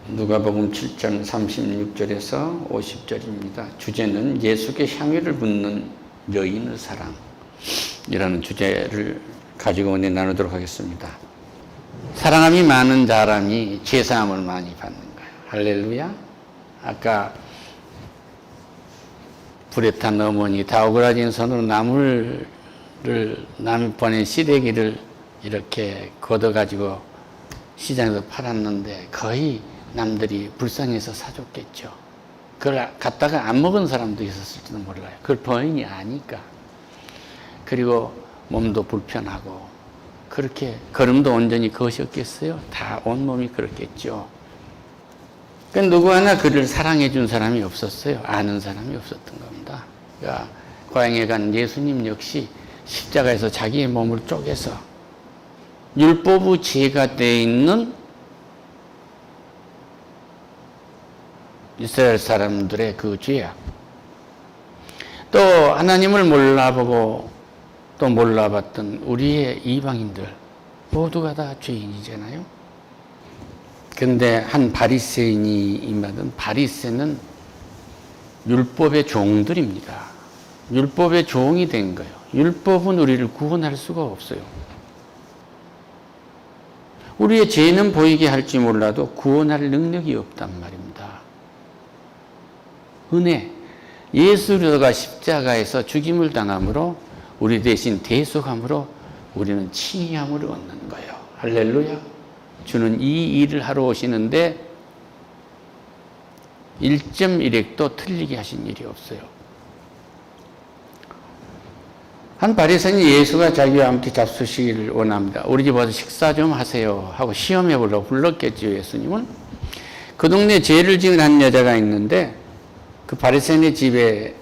누가복음 7장 36절에서 50절입니다. 주제는 예수께 향유를 붓는 여인의 사랑이라는 주제를 가지고 오늘 나누도록 하겠습니다. 사랑함이 많은 사람이 죄사함을 많이 받는 거예요. 할렐루야. 아까 불에 탄 어머니 다 오그라진 손으로 나무를 남이 보낸 시래기를 이렇게 걷어가지고 시장에서 팔았는데 거의 남들이 불쌍해서 사줬겠죠. 그걸 갖다가 안 먹은 사람도 있었을지도 몰라요. 그걸 본인이 아니까. 그리고 몸도 불편하고 그렇게 걸음도 온전히 거셨겠어요? 다 온몸이 그렇겠죠. 그 누구 하나 그를 사랑해 준 사람이 없었어요. 아는 사람이 없었던 겁니다. 그러니까 고향에 간 예수님 역시 십자가에서 자기의 몸을 쪼개서 율법의 죄가 되어 있는 이스라엘 사람들의 그 죄악, 또 하나님을 몰라보고 또 몰라봤던 우리의 이방인들 모두가 다 죄인이잖아요. 그런데 한 바리새인이 임하던 바리새는 율법의 종들입니다. 율법의 종이 된 거예요. 율법은 우리를 구원할 수가 없어요. 우리의 죄는 보이게 할지 몰라도 구원할 능력이 없단 말입니다. 은혜, 예수가 십자가에서 죽임을 당함으로 우리 대신 대속함으로 우리는 칭의함을 얻는 거예요. 할렐루야. 주는 이 일을 하러 오시는데 1.1획도 틀리게 하신 일이 없어요. 한 바리새인이 예수가 자기와 함께 잡수시기를 원합니다. 우리 집 와서 식사 좀 하세요 하고 시험해 보려고 불렀겠죠. 예수님은. 그 동네에 죄를 지은 한 여자가 있는데 그 바리새인의 집에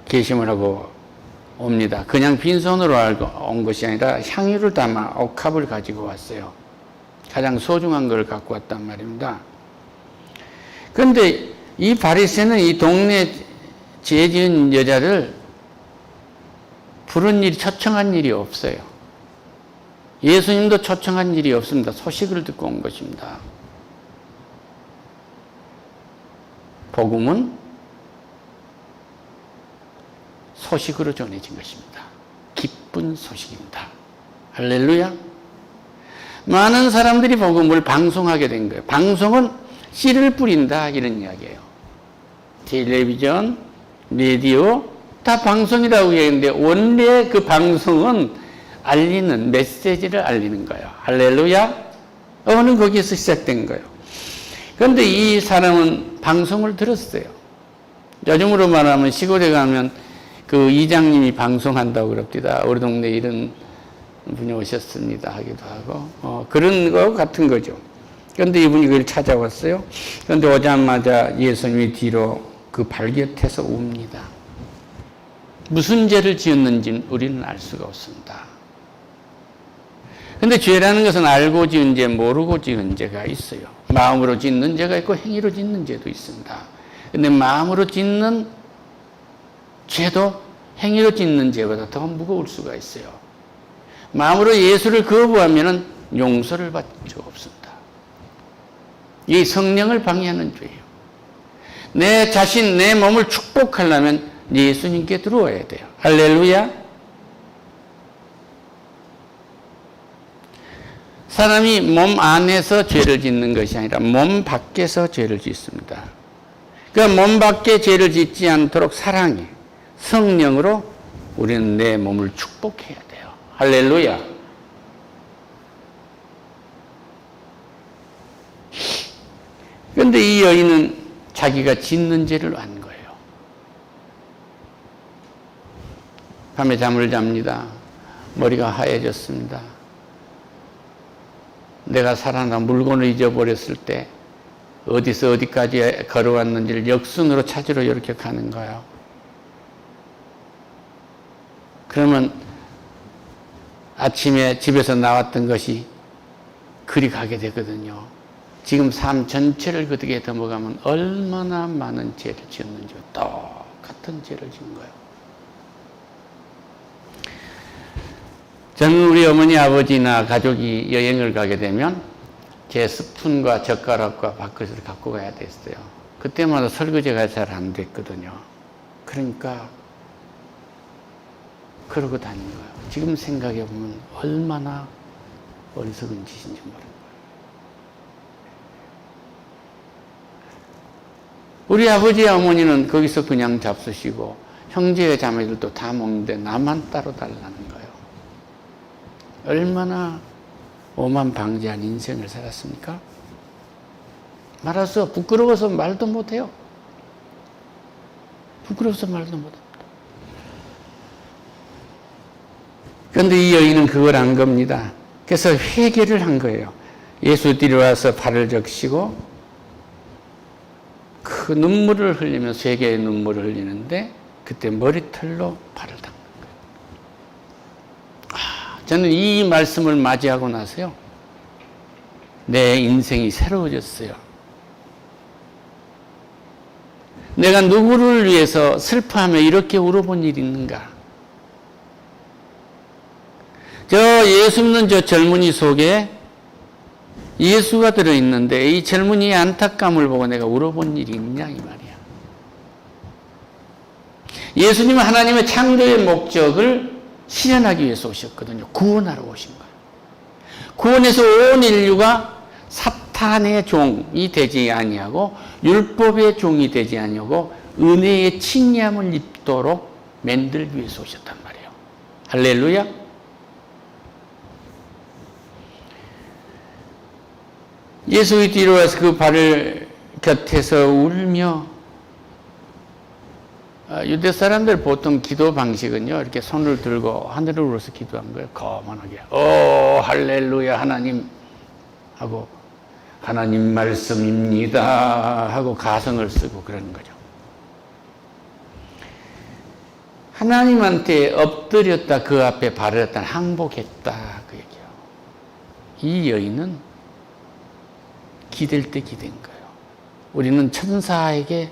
계심을 하고 옵니다. 그냥 빈손으로 온 것이 아니라 향유를 담아 옥합을 가지고 왔어요. 가장 소중한 걸 갖고 왔단 말입니다. 그런데 이 바리새인은 이 동네 죄 지은 여자를 부른 일이, 초청한 일이 없어요. 예수님도 초청한 일이 없습니다. 소식을 듣고 온 것입니다. 복음은 소식으로 전해진 것입니다. 기쁜 소식입니다. 할렐루야. 많은 사람들이 복음을 방송하게 된 거예요. 방송은 씨를 뿌린다 이런 이야기예요. 텔레비전, 라디오 다 방송이라고 얘기하는데 원래 그 방송은 알리는, 메시지를 알리는 거예요. 할렐루야. 어는 거기에서 시작된 거예요. 그런데 이 사람은 방송을 들었어요. 요즘으로 말하면 시골에 가면 그 이장님이 방송한다고 그럽니다. 우리 동네에 이런 분이 오셨습니다 하기도 하고 그런 거 같은 거죠. 그런데 이분이 그걸 찾아왔어요. 그런데 오자마자 예수님이 뒤로 그 발곁에서 웁니다. 무슨 죄를 지었는지 우리는 알 수가 없습니다. 그런데 죄라는 것은 알고 지은 죄, 모르고 지은 죄가 있어요. 마음으로 짓는 죄가 있고 행위로 짓는 죄도 있습니다. 그런데 마음으로 짓는 죄도 행위로 짓는 죄보다 더 무거울 수가 있어요. 마음으로 예수를 거부하면 용서를 받을 수 없습니다. 이 성령을 방해하는 죄예요. 내 자신, 내 몸을 축복하려면 예수님께 들어와야 돼요. 할렐루야. 사람이 몸 안에서 죄를 짓는 것이 아니라 몸 밖에서 죄를 짓습니다. 그러니까 몸 밖에 죄를 짓지 않도록 사랑해. 성령으로 우리는 내 몸을 축복해야 돼요. 할렐루야. 그런데 이 여인은 자기가 짓는 죄를 안 거예요. 밤에 잠을 잡니다. 머리가 하얘졌습니다. 내가 살아나 물건을 잊어버렸을 때 어디서 어디까지 걸어왔는지를 역순으로 찾으러 이렇게 가는 거예요. 그러면 아침에 집에서 나왔던 것이 그리 가게 되거든요. 지금 삶 전체를 그렇게 넘어가면 얼마나 많은 죄를 지었는지 똑같은 죄를 지은 거예요. 저는 우리 어머니 아버지나 가족이 여행을 가게 되면 제 스푼과 젓가락과 밥그릇을 갖고 가야 됐어요. 그때마다 설거지가 잘 안 됐거든요. 그러니까 그러고 다닌 거예요. 지금 생각해 보면 얼마나 어리석은 짓인지 모르는 거예요. 우리 아버지 어머니는 거기서 그냥 잡수시고 형제 자매들도 다 먹는데 나만 따로 달라는 거예요. 얼마나 오만 방지한 인생을 살았습니까? 말할 수 없어. 부끄러워서 말도 못해요. 부끄러워서 말도 못합니다. 그런데 이 여인은 그걸 안 겁니다. 그래서 회개를 한 거예요. 예수 뒤로 와서 발을 적시고 그 눈물을 흘리면서 회개의 눈물을 흘리는데 그때 머리털로 발을 닦는 거예요. 저는 이 말씀을 맞이하고 나서요. 내 인생이 새로워졌어요. 내가 누구를 위해서 슬퍼하며 이렇게 울어본 일이 있는가? 저 예수 믿는 저 젊은이 속에 예수가 들어있는데 이 젊은이의 안타까움을 보고 내가 울어본 일이 있냐 이 말이야. 예수님은 하나님의 창조의 목적을 실현하기 위해서 오셨거든요. 구원하러 오신 거예요. 구원해서 온 인류가 사탄의 종이 되지 아니하고 율법의 종이 되지 아니하고 은혜의 칭의함을 입도록 만들기 위해서 오셨단 말이에요. 할렐루야. 예수의 뒤로 와서 그 발을 곁에서 울며 유대 사람들 보통 기도 방식은요 이렇게 손을 들고 하늘을 울어서 기도한 거예요. 거만하게 오 할렐루야 하나님 하고 하나님 말씀입니다 하고 가성을 쓰고 그러는 거죠. 하나님한테 엎드렸다 그 앞에 발을 갖다 항복했다 그 얘기예요. 이 여인은 기댈 때 기댄 거예요. 우리는 천사에게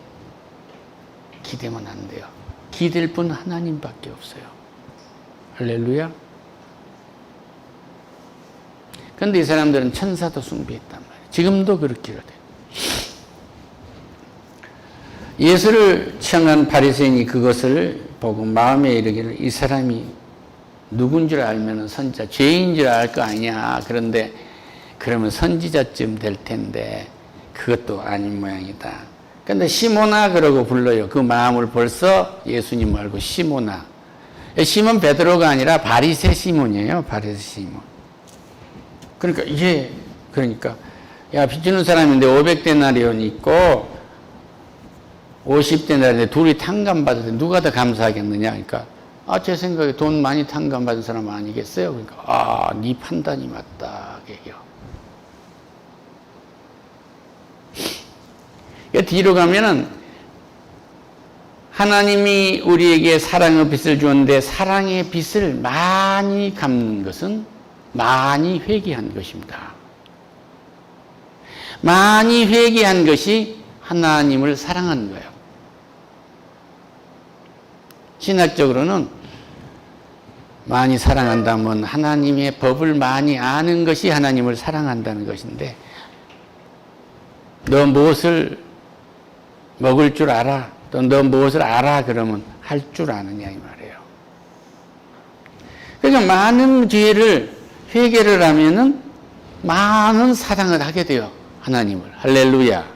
기대면 안 돼요. 기댈 분 하나님밖에 없어요. 할렐루야. 그런데 이 사람들은 천사도 숭배했단 말이에요. 지금도 그렇게 돼요. 예수를 청한 바리새인이 그것을 보고 마음에 이르기를 이 사람이 누군 줄 알면 선지자, 죄인 줄 알 거 아니냐. 그런데 그러면 선지자쯤 될 텐데 그것도 아닌 모양이다. 그런데 시모나 그러고 불러요. 그 마음을 벌써 예수님 말고 시모나. 시몬 베드로가 아니라 바리새 시몬이에요. 바리새 시몬. 그러니까 이게 그러니까 야 빚주는 사람인데 500데나리온 있고 50데나리온인데 둘이 탕감 받을 때 누가 더 감사하겠느냐. 그러니까 제 생각에 돈 많이 탕감 받은 사람 아니겠어요. 그러니까 네 판단이 맞다. 얘기요. 뒤로 가면은 하나님이 우리에게 사랑의 빛을 주었는데 사랑의 빛을 많이 갚는 것은 많이 회개한 것입니다. 많이 회개한 것이 하나님을 사랑하는 거예요. 신학적으로는 많이 사랑한다면 하나님의 법을 많이 아는 것이 하나님을 사랑한다는 것인데 너 무엇을 먹을 줄 알아? 또 너 무엇을 알아? 그러면 할 줄 아느냐 이 말이에요. 그러니까 많은 죄를 회개를 하면은 많은 사랑을 하게 돼요. 하나님을. 할렐루야.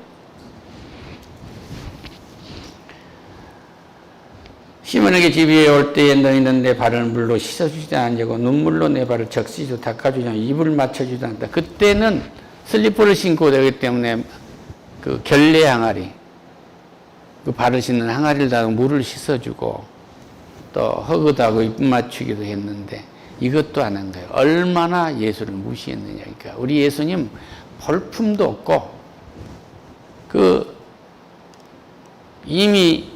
시몬에게 집 위에 올 때에 너희는 내 발을 물로 씻어주지 않냐고 눈물로 내 발을 적시고 닦아주지 않고 입을 맞춰주지 않다. 그때는 슬리퍼를 신고 되기 때문에 그 결례 항아리 그 발을 씻는 항아리를 물을 씻어주고 또 허그도 입 맞추기도 했는데 이것도 안 한 거예요. 얼마나 예수를 무시했느냐. 그러니까 우리 예수님 볼품도 없고 그 이미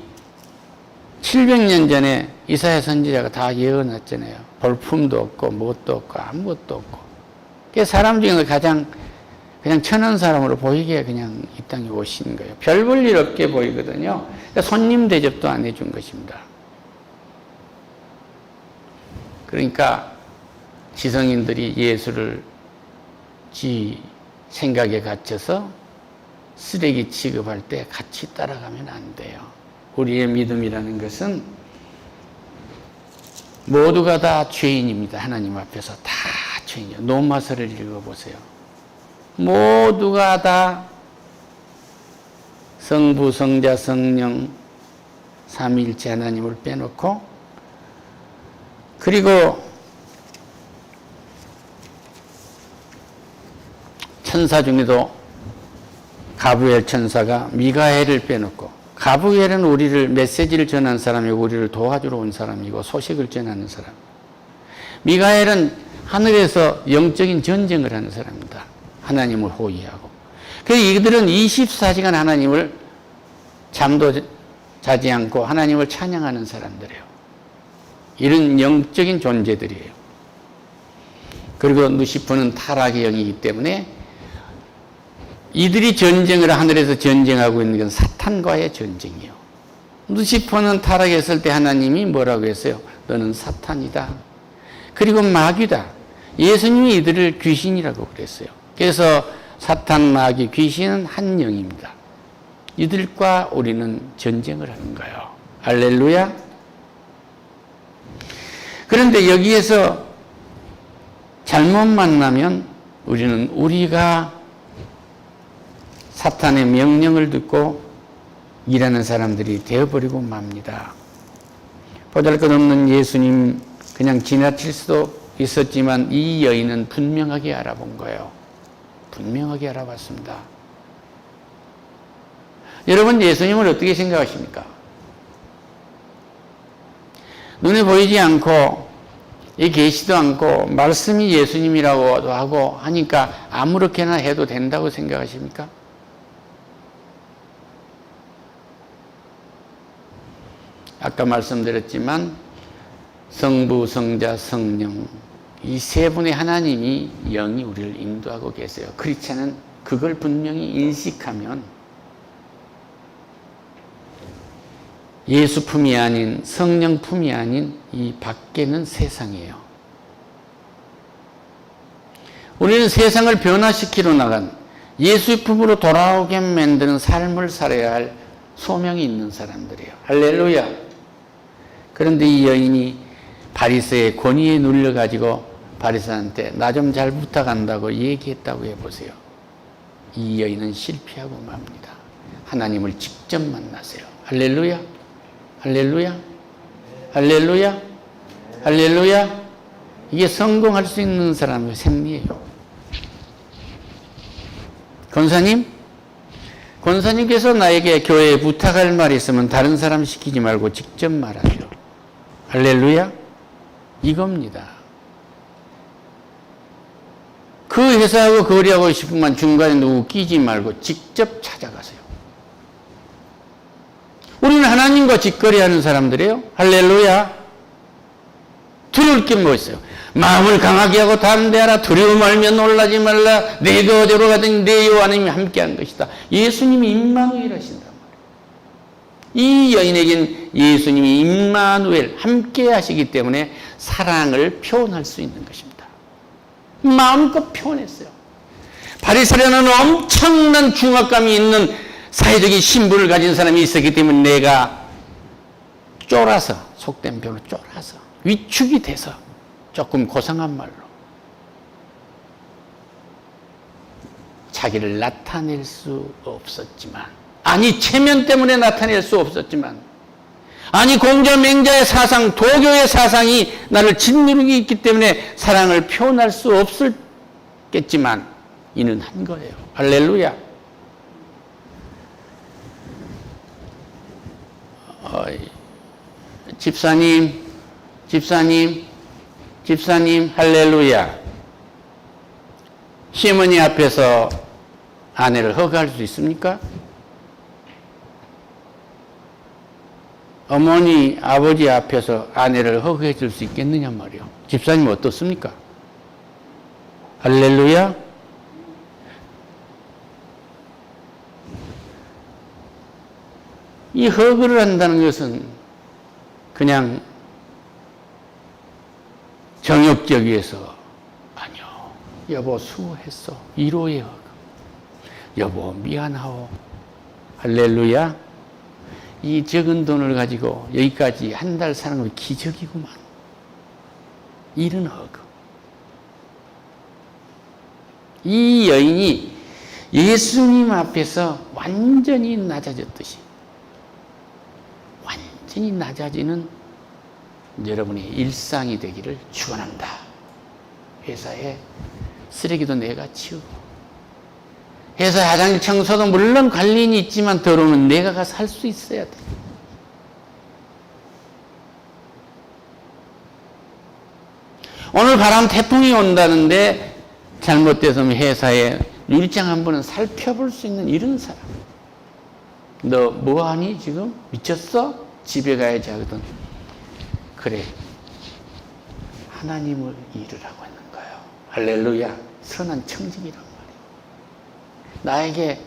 700년 전에 이사야 선지자가 다 예언했잖아요. 볼품도 없고 뭣도 없고 아무것도 없고. 그 사람 중에서 가장 그냥 천한 사람으로 보이게 그냥 이 땅에 오신 거예요. 별 볼 일 없게 보이거든요. 그러니까 손님 대접도 안 해준 것입니다. 그러니까 지성인들이 예수를 지 생각에 갇혀서 쓰레기 취급할 때 같이 따라가면 안 돼요. 우리의 믿음이라는 것은 모두가 다 죄인입니다. 하나님 앞에서 다 죄인이에요. 로마서를 읽어보세요. 모두가 다 성부, 성자, 성령 삼위일체 하나님을 빼놓고, 그리고 천사 중에도 가브리엘 천사가 미가엘을 빼놓고, 가브리엘은 우리를 메시지를 전하는 사람이고 우리를 도와주러 온 사람이고 소식을 전하는 사람, 미가엘은 하늘에서 영적인 전쟁을 하는 사람입니다. 하나님을 호위하고. 그래서 이들은 24시간 하나님을 잠도 자지 않고 하나님을 찬양하는 사람들이에요. 이런 영적인 존재들이에요. 그리고 누시퍼는 타락의 영이기 때문에 이들이 전쟁을 하늘에서 전쟁하고 있는 건 사탄과의 전쟁이에요. 누시퍼는 타락했을 때 하나님이 뭐라고 했어요? 너는 사탄이다. 그리고 마귀다. 예수님이 이들을 귀신이라고 그랬어요. 그래서 사탄, 마귀, 귀신은 한 영입니다. 이들과 우리는 전쟁을 하는 거예요. 할렐루야. 그런데 여기에서 잘못 만나면 우리는 우리가 사탄의 명령을 듣고 일하는 사람들이 되어버리고 맙니다. 보잘것없는 예수님 그냥 지나칠 수도 있었지만 이 여인은 분명하게 알아본 거예요. 분명하게 알아봤습니다. 여러분, 예수님을 어떻게 생각하십니까? 눈에 보이지 않고 계시도 않고 말씀이 예수님이라고도 하고 하니까 아무렇게나 해도 된다고 생각하십니까? 아까 말씀드렸지만 성부, 성자, 성령 이 세 분의 하나님이 영이 우리를 인도하고 계세요. 크리스찬은 그걸 분명히 인식하면 예수품이 아닌 성령품이 아닌 이 밖에는 세상이에요. 우리는 세상을 변화시키러 나간 예수품으로 돌아오게 만드는 삶을 살아야 할 소명이 있는 사람들이에요. 할렐루야. 그런데 이 여인이 바리새의 권위에 눌려가지고 바리새한테 나 좀 잘 부탁한다고 얘기했다고 해보세요. 이 여인은 실패하고 맙니다. 하나님을 직접 만나세요. 할렐루야. 할렐루야. 할렐루야. 할렐루야. 이게 성공할 수 있는 사람의 생리예요. 권사님께서 나에게 교회에 부탁할 말이 있으면 다른 사람 시키지 말고 직접 말하죠. 할렐루야. 이겁니다. 그 회사하고 거래하고 싶으면 중간에 누구 끼지 말고 직접 찾아가세요. 우리는 하나님과 직거래하는 사람들이에요. 할렐루야. 두려울 게 뭐 있어요? 마음을 강하게 하고 담대하라. 두려워 말며 놀라지 말라. 내가 어디로 가든 내 여호와 하나님이 함께한 것이다. 예수님이 임마누엘 하신단 말이에요. 이 여인에겐 예수님이 임마누엘 함께 하시기 때문에 사랑을 표현할 수 있는 것입니다. 마음껏 표현했어요. 바리새인은 엄청난 중압감이 있는 사회적인 신분을 가진 사람이 있었기 때문에 내가 쫄아서, 속된 표현으로 쫄아서 위축이 돼서 조금 고상한 말로 자기를 나타낼 수 없었지만, 아니 체면 때문에 나타낼 수 없었지만, 아니 공자 맹자의 사상, 도교의 사상이 나를 짓누르고 있기 때문에 사랑을 표현할 수 없었겠지만 이는 한 거예요. 할렐루야. 집사님, 할렐루야. 시어머니 앞에서 아내를 허가할 수 있습니까? 어머니, 아버지 앞에서 아내를 허가해 줄 수 있겠느냐 말이요. 집사님 어떻습니까? 할렐루야. 이 허가를 한다는 것은 그냥 정욕적이어서 아니요. 여보 수고했어. 1호의 허가. 여보 미안하오. 할렐루야. 이 적은 돈을 가지고 여기까지 한 달 사는 건 기적이구만. 이런 허그. 이 여인이 예수님 앞에서 완전히 낮아졌듯이 완전히 낮아지는 여러분의 일상이 되기를 축원합니다. 회사에 쓰레기도 내가 치우고, 회사 화장실 청소도 물론 관리인이 있지만 더러우면 내가 가서 할 수 있어야 돼. 오늘 바람 태풍이 온다는데 잘못됐으면 회사에 유리창 한 번은 살펴볼 수 있는 이런 사람. 너 뭐하니 지금? 미쳤어? 집에 가야지 하거든. 그래, 하나님을 잃으라고 했는 거예요. 할렐루야. 선한 청직이란 말이에요. 나에게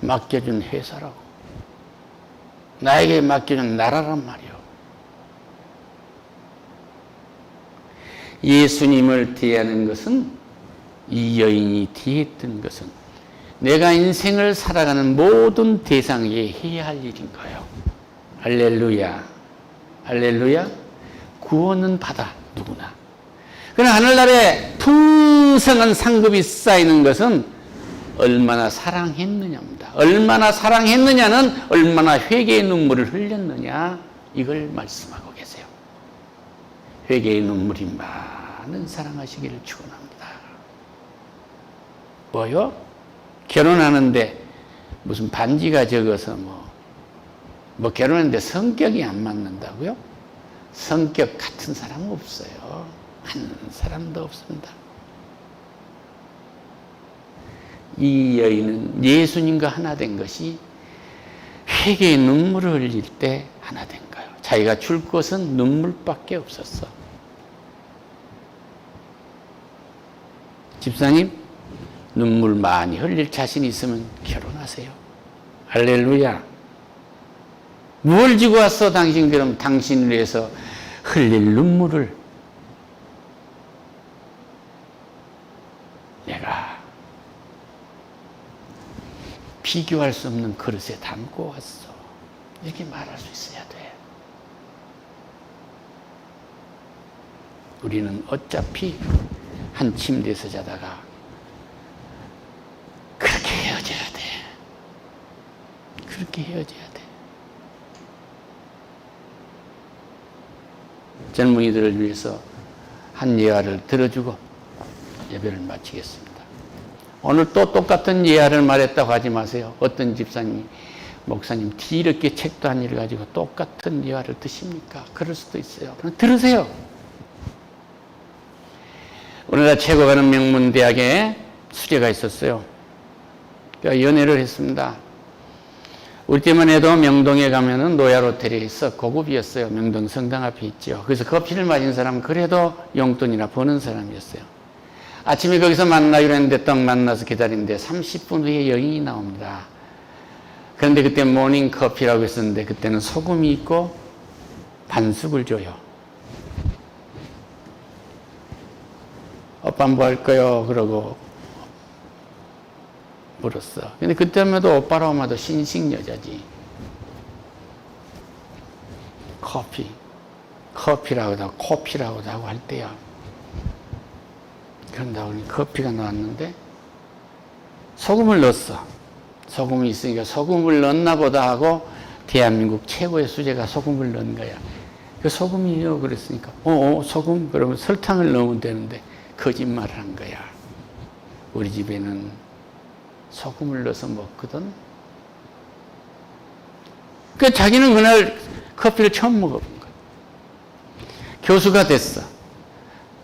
맡겨준 회사라고, 나에게 맡겨준 나라란 말이에요. 예수님을 대하는 것은, 이 여인이 대했던 것은 내가 인생을 살아가는 모든 대상에게 해야 할 일인 거예요. 할렐루야. 할렐루야. 구원은 받아, 누구나. 그러나 하늘나라에 풍성한 상급이 쌓이는 것은 얼마나 사랑했느냐입니다. 얼마나 사랑했느냐는 얼마나 회개의 눈물을 흘렸느냐, 이걸 말씀하고 계세요. 회개의 눈물이 많은 사랑하시기를 축원합니다. 뭐요? 결혼하는데 무슨 반지가 적어서 뭐 결혼했는데 성격이 안 맞는다고요? 성격 같은 사람은 없어요. 한 사람도 없습니다. 이 여인은 예수님과 하나 된 것이 회개의 눈물을 흘릴 때 하나 된 거예요. 자기가 줄 것은 눈물밖에 없었어. 집사님, 눈물 많이 흘릴 자신 있으면 결혼하세요. 할렐루야. 뭘 지고 왔어 당신? 그럼 당신을 위해서 흘릴 눈물을 내가 비교할 수 없는 그릇에 담고 왔어. 이렇게 말할 수 있어야 돼. 우리는 어차피 한 침대에서 자다가 그렇게 헤어져야 돼. 그렇게 헤어져야 돼. 젊은이들을 위해서 한 예화를 들어주고 예배를 마치겠습니다. 오늘 또 똑같은 예화를 말했다고 하지 마세요. 어떤 집사님이, 목사님 뒤늦게 책도 안 읽어가지고 똑같은 예화를 드십니까? 그럴 수도 있어요. 그럼 들으세요. 우리나라 최고 가는 명문대학에 수재가 있었어요. 그러니까 연애를 했습니다. 우리 때만 해도 명동에 가면은 노얄 호텔에 있어 고급이었어요. 명동 성당 앞에 있죠. 그래서 커피를 마신 사람은 그래도 용돈이나 버는 사람이었어요. 아침에 거기서 만나기로 했는데 딱 만나서 기다리는데 30분 후에 여인이 나옵니다. 그런데 그때 모닝 커피라고 했었는데 그때는 소금이 있고 반숙을 줘요. 오빠 뭐 할 거요? 그러고 물었어. 근데 그때만 해도 오빠라고 하면 신식 여자지. 커피라고도 하고 코피라고도 하고 할 때야. 그런다고 커피가 나왔는데 소금을 넣었어. 소금이 있으니까 소금을 넣었나 보다 하고 대한민국 최고의 수제가 소금을 넣은 거야. 그 소금이요 그랬으니까 소금? 그러면 설탕을 넣으면 되는데 거짓말을 한 거야. 우리 집에는 소금을 넣어서 먹거든. 그 자기는 그날 커피를 처음 먹어본 거야. 교수가 됐어.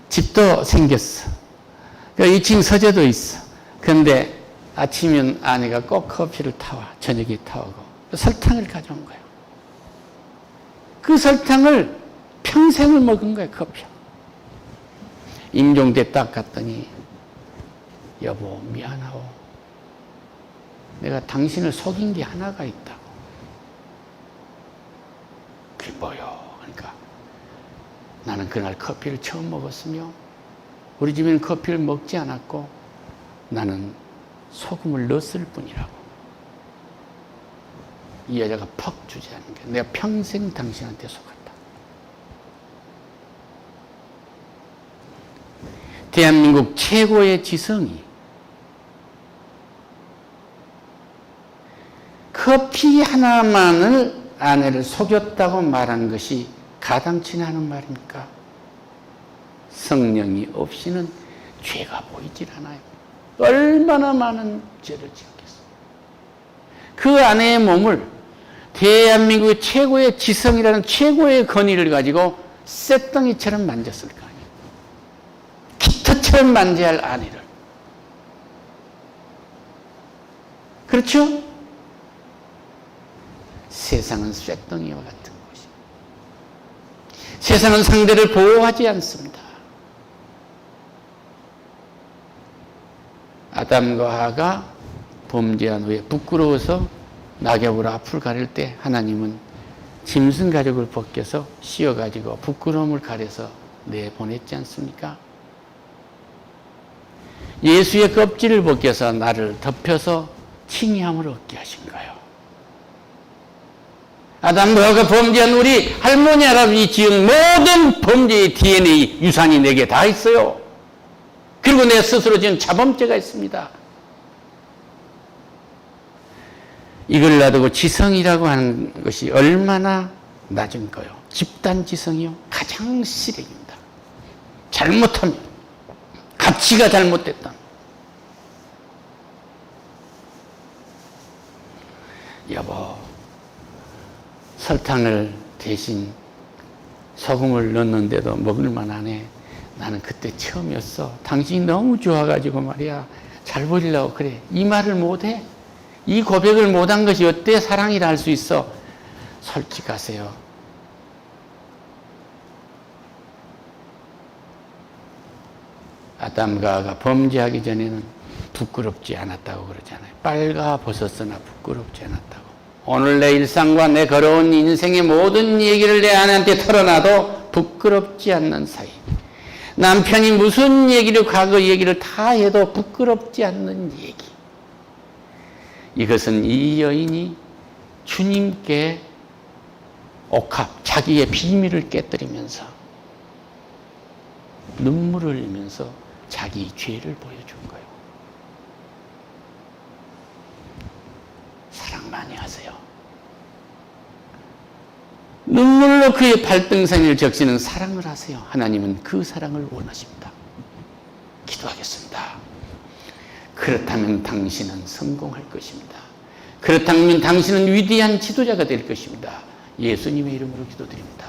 집도 생겼어. 2층 서재도 있어. 그런데 아침이면 아내가 꼭 커피를 타와. 저녁에 타오고. 설탕을 가져온 거야. 그 설탕을 평생을 먹은 거야, 커피. 임종대 딱 갔더니 여보 미안하오. 내가 당신을 속인 게 하나가 있다고. 그게 뭐요? 그러니까 나는 그날 커피를 처음 먹었으며 우리 집에는 커피를 먹지 않았고 나는 소금을 넣었을 뿐이라고. 이 여자가 퍽 주저하는 게 내가 평생 당신한테 속았다. 대한민국 최고의 지성이 커피 하나만을 아내를 속였다고 말한 것이 가당치 않은 말입니까? 성령이 없이는 죄가 보이질 않아요. 얼마나 많은 죄를 지었겠어요. 그 아내의 몸을 대한민국의 최고의 지성이라는 최고의 권위를 가지고 쇳덩이처럼 만졌을 거 아니에요. 깃털처럼 만져야 할 아내를. 그렇죠? 세상은 쇳덩이와 같은 것입니다. 세상은 상대를 보호하지 않습니다. 아담과 하와가 범죄한 후에 부끄러워서 낙엽으로 앞을 가릴 때 하나님은 짐승 가죽을 벗겨서 씌워가지고 부끄러움을 가려서 내보냈지 않습니까? 예수의 껍질을 벗겨서 나를 덮여서 칭의함을 얻게 하신 거예요. 아담과 하와가 범죄한 우리 할머니 할아버지 지은 모든 범죄의 DNA 유산이 내게 다 있어요. 그리고 내 스스로 지은 자범죄가 있습니다. 이걸 놔두고 지성이라고 하는 것이 얼마나 낮은 거요. 집단 지성이요. 가장 시래입니다. 잘못하면, 가치가 잘못됐다. 여보, 설탕을 대신 소금을 넣었는데도 먹을만 하네. 나는 그때 처음이었어. 당신이 너무 좋아가지고 말이야. 잘 보이려고 그래. 이 말을 못해? 이 고백을 못한 것이 어때 사랑이라 할 수 있어? 솔직하세요. 아담과 하와가 범죄하기 전에는 부끄럽지 않았다고 그러잖아요. 빨가 벗었으나 부끄럽지 않았다고. 오늘 내 일상과 내 걸어온 인생의 모든 얘기를 내 아내한테 털어놔도 부끄럽지 않는 사이. 남편이 무슨 얘기를, 과거 얘기를 다 해도 부끄럽지 않는 얘기. 이것은 이 여인이 주님께 옥합, 자기의 비밀을 깨뜨리면서 눈물을 흘리면서 자기 죄를 보여준 거예요. 사랑 많이 하세요. 눈물로 그의 발등상을 적시는 사랑을 하세요. 하나님은 그 사랑을 원하십니다. 기도하겠습니다. 그렇다면 당신은 성공할 것입니다. 그렇다면 당신은 위대한 지도자가 될 것입니다. 예수님의 이름으로 기도드립니다.